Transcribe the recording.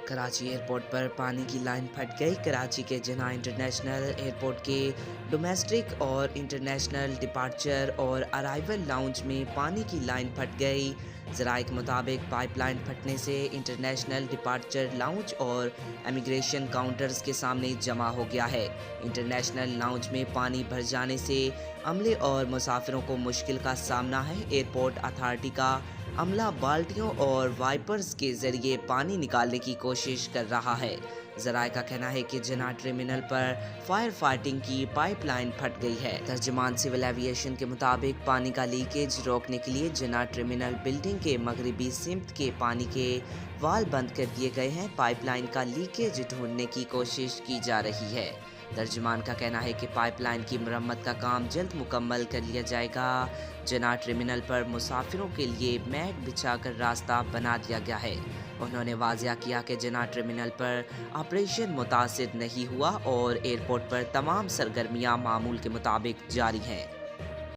Karachi airport پر پانی کی line پھٹ گئی۔ کراچی کے جناح انٹرنیشنل ایئرپورٹ کے ڈومیسٹک اور انٹرنیشنل ڈپارچر اور ارائیول لاؤنج میں پانی کی لائن پھٹ گئی۔ ذرائع کے مطابق پائپ لائن پھٹنے سے انٹرنیشنل ڈپارچر لاؤنج اور امیگریشن کاؤنٹرز کے سامنے جمع ہو گیا ہے۔ انٹرنیشنل لاؤنج میں پانی بھر جانے سے عملے اور مسافروں کو مشکل کا سامنا ہے۔ ایئرپورٹ اتھارٹی کا عملہ بالٹیوں اور وائپرز کے ذریعے پانی نکالنے کی کوشش کر رہا ہے۔ ذرائع کا کہنا ہے کہ جناح ٹرمینل پر فائر فائٹنگ کی پائپ لائن پھٹ گئی ہے۔ ترجمان سول ایوی ایشن کے مطابق پانی کا لیکیج روکنے کے لیے جناح ٹرمینل بلڈنگ کے مغربی سمت کے پانی کے وال بند کر دیے گئے ہیں۔ پائپ لائن کا لیکیج ڈھونڈنے کی کوشش کی جا رہی ہے۔ ترجمان کا کہنا ہے کہ پائپ لائن کی مرمت کا کام جلد مکمل کر لیا جائے گا۔ جناح ٹرمینل پر مسافروں کے لیے میٹ بچھا کر راستہ بنا دیا گیا ہے۔ انہوں نے واضح کیا کہ جناح ٹرمینل پر آپریشن متاثر نہیں ہوا اور ایئرپورٹ پر تمام سرگرمیاں معمول کے مطابق جاری ہیں۔